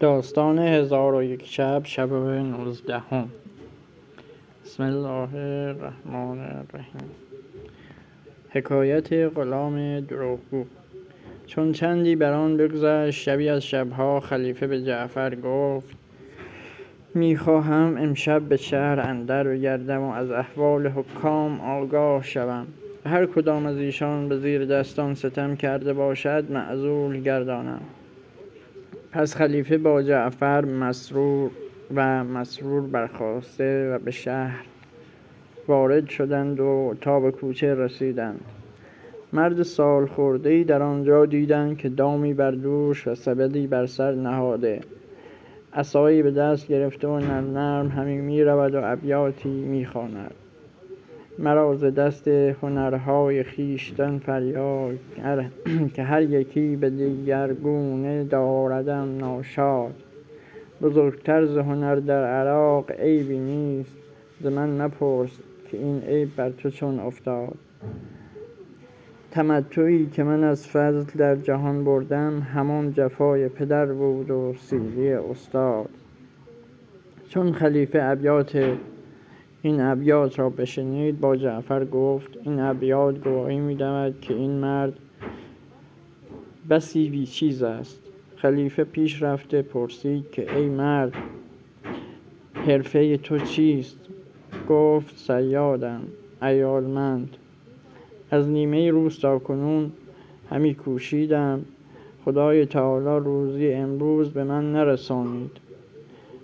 داستان 1001 شب، شب 19. بسم الله الرحمن الرحیم. حکایت غلام دروغگو. چون چندی بر آن بگذشت، شبی از شبها، خلیفه به جعفر گفت: میخواهم امشب به شهر اندر بگردم و از احوال حکام آگاه شوم. هر کدام از ایشان به زیر دستان ستم کرده باشد معزول گردانم. پس خلیفه با جعفر مسرور برخاسته و به شهر وارد شدند و تا به کوچه رسیدند. مرد سال خورده‌ای در آنجا دیدند که دامی بر دوش و سبدی بر سر نهاده، عصایی به دست گرفته و نرم نرم همی می رود و ابیاتی می خواند: مرا ز دست هنرهای خویشتن فریاد، که هر یکی به دیگر گونه داردم ناشاد. بزرگتر ز هنر در عراق عیبی نیست، ز من مپرس که این عیب بر تو چون افتاد. تمتعی که من از فضل در جهان بردم، همان جفای پدر بود و سیلی استاد. چون خلیفه این ابیات را بشنید، با جعفر گفت: این ابیات گواهی می‌دهد که این مرد بسی بی چیز است. خلیفه پیش رفته پرسید که ای مرد، حرفه تو چیست؟ گفت: صیادم، عیالمند. از نیمه روز تا کنون همی کوشیدم، خدای تعالی روزی امروز به من نرسانید.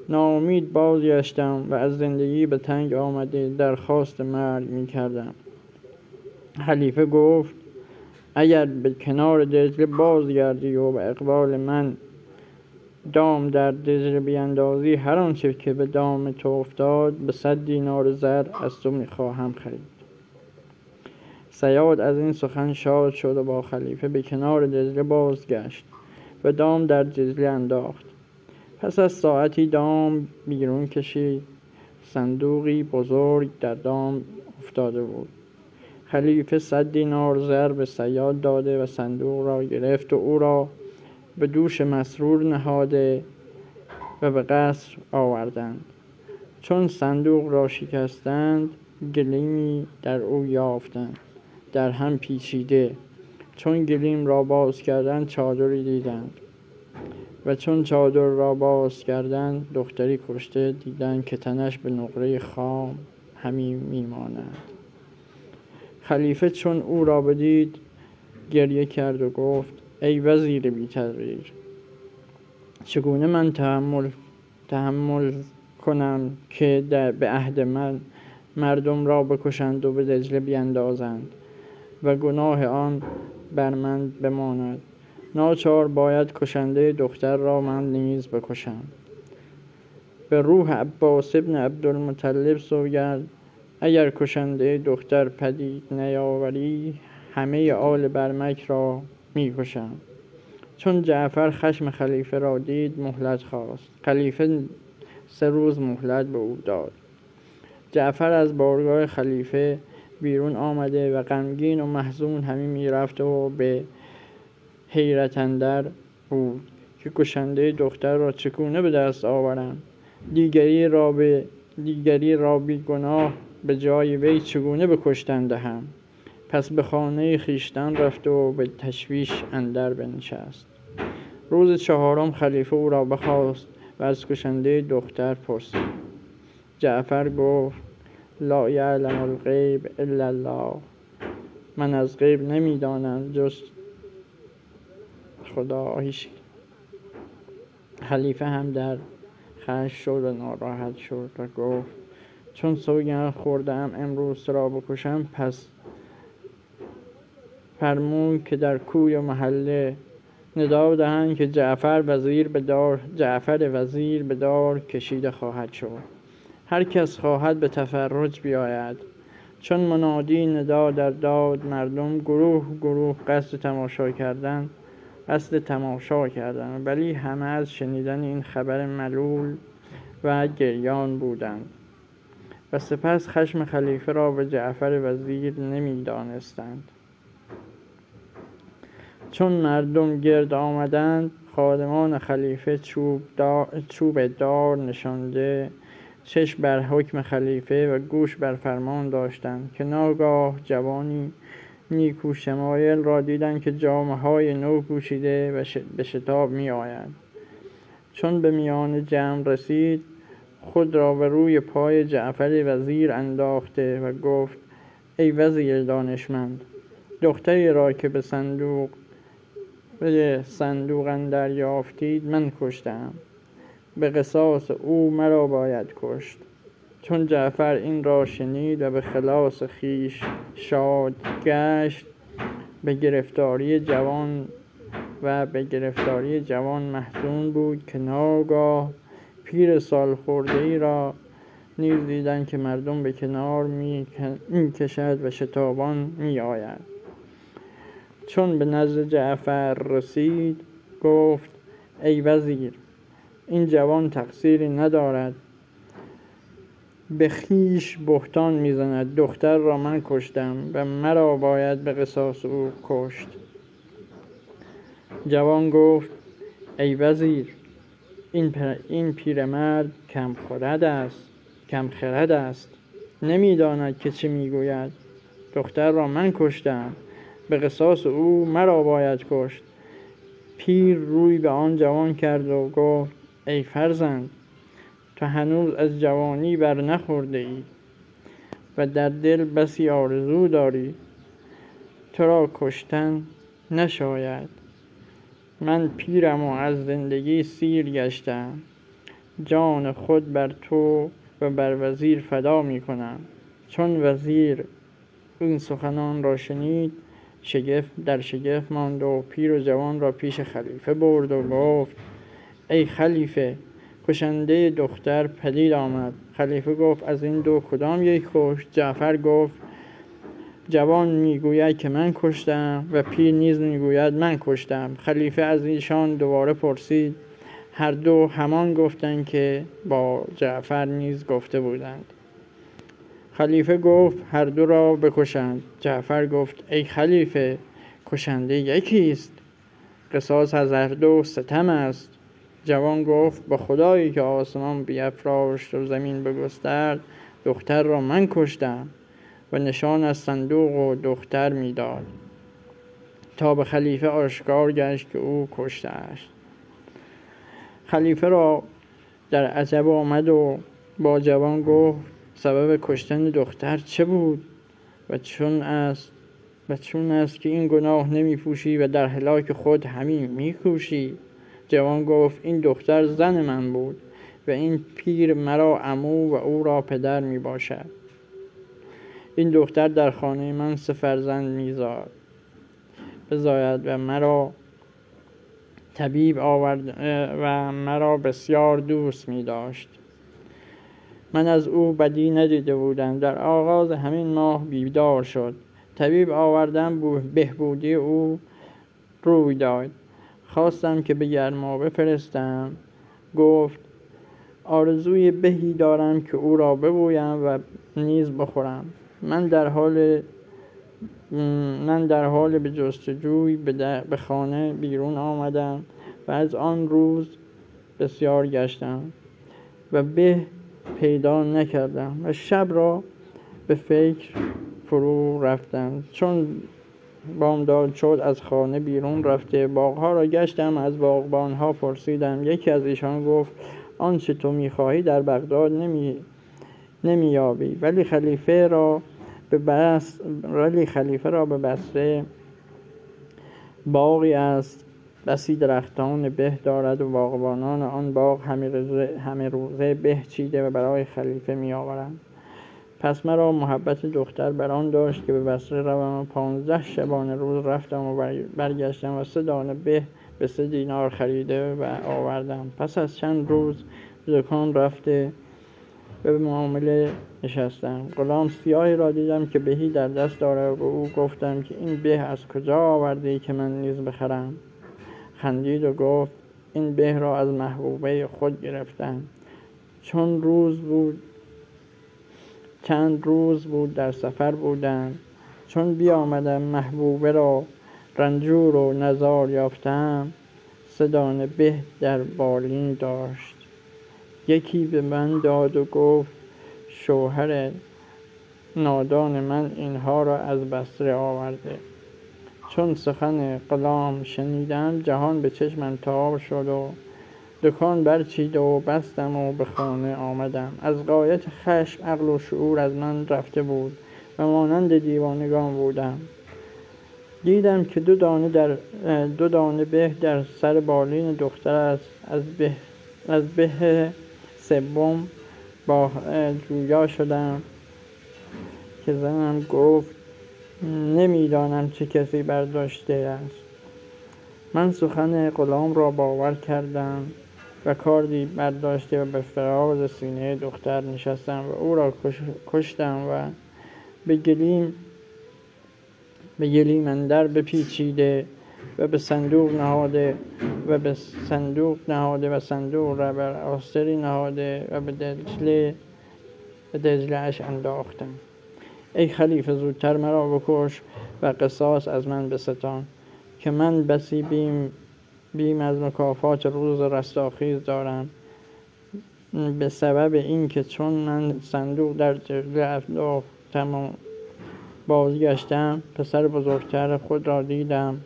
ناامید بازگشتم و از زندگی به تنگ آمده درخواست مرگ می کردم. خلیفه گفت: اگر به کنار دجله بازگردی و به اقبال من دام در دجله بیندازی، هر آنچه که به دام تو افتاد به 100 دینار زر از تو می خواهم خرید. صیاد از این سخن شاد شد و با خلیفه به کنار دجله بازگشت و دام در دجله انداخت. پس از ساعتی دام بیرون کشید. صندوقی بزرگ در دام افتاده بود. خلیفه 100 دینار زر به صیاد داده و صندوق را گرفت و او را به دوش مسرور نهاده و به قصر آوردند. چون صندوق را شکستند، گلیمی در او یافتند در هم پیچیده. چون گلیم را باز کردند، چادری دیدند و چون چادر را باز کردند، دختری کشته دیدند که تنش به نقره خام همی میماند. خلیفه چون او را بدید، گریه کرد و گفت: ای وزیر بی تدبیر، چگونه من تحمل کنم که به عهد من مردم را بکشند و به دجله بیندازند و گناه آن بر من بماند. ناچار باید کشنده دختر را من نیز بکشم. به روح عباس ابن عبدالمطلب سوگند، اگر کشنده دختر پدید نیاوری، همه آل برمک را می کشم. چون جعفر خشم خلیفه را دید، مهلت خواست. خلیفه 3 روز مهلت به او داد. جعفر از بارگاه خلیفه بیرون آمده و غمگین و محزون همی می رفت و به حیرت اندر بود که کشنده دختر را چگونه به دست آورم. دیگری را بی گناه به جای وی چگونه به کشتن دهم. پس به خانه خویشتن رفت و به تشویش اندر بنشست. روز 4 خلیفه او را بخواست و از کشنده دختر پرسید. جعفر گفت: لا یعلم الغیب الا الله، من از غیب نمیدانم جز خدا. خلیفه هم در خشم شد و ناراحت شد و گفت: چون سوگند خوردم امروز تو را بکشم، پس فرمود که در کوی و محله ندا دهند که جعفر وزیر به دار کشیده خواهد شد. هر کس خواهد به تفرج بیاید. چون منادی ندا در داد، مردم گروه قصد تماشا کردند، ولی همه از شنیدن این خبر ملول و گریان بودند و سپس خشم خلیفه را به جعفر وزیر نمی دانستند. چون مردم گرد آمدند، خادمان خلیفه چوب دار نشانده، چشم بر حکم خلیفه و گوش بر فرمان داشتند که ناگاه جوانی نیکو شمایل را دیدند که جامه‌های نو پوشیده و به شتاب می آید. چون به میان جمع رسید خود را به روی پای جعفر وزیر انداخته و گفت: ای وزیر دانشمند، دختری را که به صندوق اندر یافتید من کشتم، به قصاص او مرا باید کشت. چون جعفر این را شنید و به خلاص خویش شاد گشت، به گرفتاری جوان محزون بود که ناگاه پیر سال خورده ای را نیز دیدند که مردم به کنار می کشد و شتابان می آید. چون به نزد جعفر رسید گفت: ای وزیر، این جوان تقصیری ندارد، به خویش بهتان میزند. دختر را من کشتم و مرا باید به قصاص او کشت. جوان گفت: ای وزیر، این پیرمرد کم خرد است، نمیداند که چه میگوید. دختر را من کشتم، به قصاص او مرا باید کشت. پیر روی به آن جوان کرد و گفت: ای فرزند، تو هنوز از جوانی بر نخورده ای و در دل بسی آرزو داری. تو را کشتن نشاید. من پیرم و از زندگی سیر گشتم. جان خود بر تو و بر وزیر فدا می کنم. چون وزیر این سخنان را شنید در شگفت ماند و پیر و جوان را پیش خلیفه برد و گفت: ای خلیفه، کشنده دختر پدید آمد. خلیفه گفت: از این دو کدام یک کشت؟ جعفر گفت: جوان میگوید که من کشتم و پیر نیز میگوید من کشتم. خلیفه از ایشان دوباره پرسید. هر دو همان گفتند که با جعفر نیز گفته بودند. خلیفه گفت: هر دو را بکشند. جعفر گفت: ای خلیفه، کشنده یکی است، قصاص از هر دو ستم است. جوان گفت: به خدایی که آسمان بیفراشت و زمین بگسترد، دختر را من کشتم و نشان از صندوق و دختر میداد تا به خلیفه آشکار گشت که او کشته است. خلیفه را در عجب آمد و با جوان گفت: سبب کشتن دختر چه بود و چون است که این گناه نمی پوشی و در هلاک خود همین می کوشی؟ جوان گفت: این دختر زن من بود و این پیر مرا عمو و او را پدر می باشد. این دختر در خانه من 3 فرزند بزاید و مرا طبیب آورد و مرا بسیار دوست می داشت. من از او بدی ندیده بودم. در آغاز همین ماه بیدار شد. طبیب آوردم، بهبودی او روی داد. خواستم که به گرمابه فرستم. گفت: آرزوی بهی دارم که او را ببویم و نیز بخورم. من در حال به جستجوی به خانه بیرون آمدم و از آن روز بسیار گشتم و به پیدا نکردم و شب را به فکر فرو رفتم. چون بامداد شد از خانه بیرون رفته باغها را گشتم. از باغبانها پرسیدم. یکی از ایشان گفت: آنچه تو می‌خواهی در بغداد نمی‌یابی، ولی خلیفه را به بصره باغی است، بسی درختان به دارد و باغبانان آن باغ همه روزه به چیده و برای خلیفه می‌آورند. پس مرا محبت دختر بران داشت که به بصره روم و 15 شبانه روز رفتم و برگشتم و 3 دانه به 3 دینار خریده و آوردم. پس از چند روز به دکان رفته به معامله نشستم. غلام سیاهی را دیدم که بهی در دست دارد و او گفتم که این به از کجا آوردی که من نیز بخرم؟ خندید و گفت: این به را از محبوبه خود گرفتم. چند روز بود در سفر بودم. چون بیامدم محبوبه را رنجور و نزار یافتم، 3 دانه به در بالین داشت. یکی به من داد و گفت شوهر نادان من اینها را از بصره آورده. چون سخن غلام شنیدم جهان به چشمم تاب شد و دکان برچید و بستم و به خانه آمدم. از غایت خشم عقل و شعور از من رفته بود و مانند دیوانگان بودم. دیدم که 2 دانه به در سر بالین دختر است. از به سوم با جویا شدم که زنم گفت نمیدانم چه کسی برداشته است. من سخن غلام را باور کردم و کاردی برداشته و به فراز سینه دختر نشستم و او را کشتم و به گلیم اندر بپیچیده و به صندوق نهاده و صندوق را بر آستری نهاده و به دجله اش انداختم. ای خلیفه زودتر مرا بکش و قصاص از من بستان که من بسی بیم از مکافات روز رستاخیز دارم، به سبب این که چون من صندوق در دجله انداختم و بازگشتم پسر بزرگتر خود را دیدم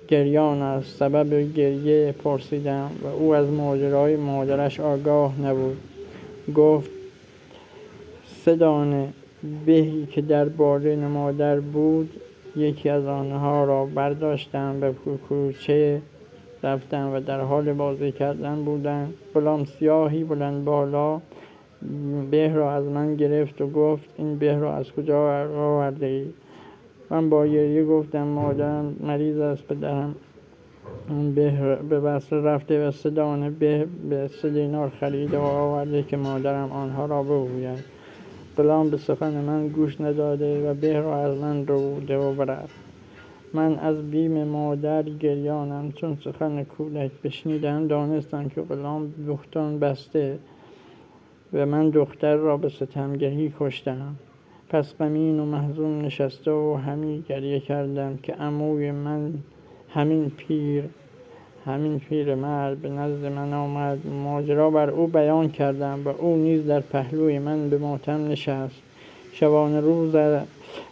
گریان است. سبب گریه پرسیدم و او از ماجرای مادرش آگاه نبود. گفت 3 دانه بهی که در بالین مادر بود یکی از آنها را برداشتم به کوچه رفتم و در حال بازی کردن بودم. غلام سیاهی بلند بالا به را از من گرفت و گفت این به را از کجا آورده ای؟ من با گریه گفتم مادرم مریض است، پدرم به بصره رفته و 3 دانه به 3 دینار خریده و آورده که مادرم آنها را بگوید. غلام به سخن من گوش نداده و به را از من ربوده و برفت. من از بیم مادر گریانم. چون سخن کودک بشنیدم دانستم که غلام بهتان بسته و من دختر را به ستمگری کشتم. پس غمین و محزون نشسته و همی گریه کردم که عموی من همین پیر مرد به نزد من آمد. ماجرا بر او بیان کردم و او نیز در پهلوی من به ماتم نشست.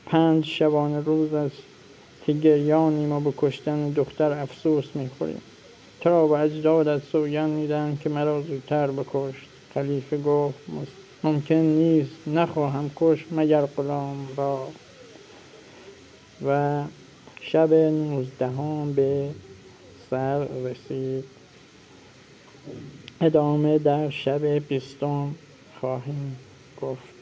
5 شبانه روز است که گریانیم و به کشتن دختر افسوس می‌خوریم. تو را به اجدادت سوگند می‌دهم که مرا زودتر بکشت. خلیفه گفت ممکن نیست، نخواهم کشت مگر غلام را. و شب 19 به سر رسید. ادامه در شب 20 خواهیم گفت.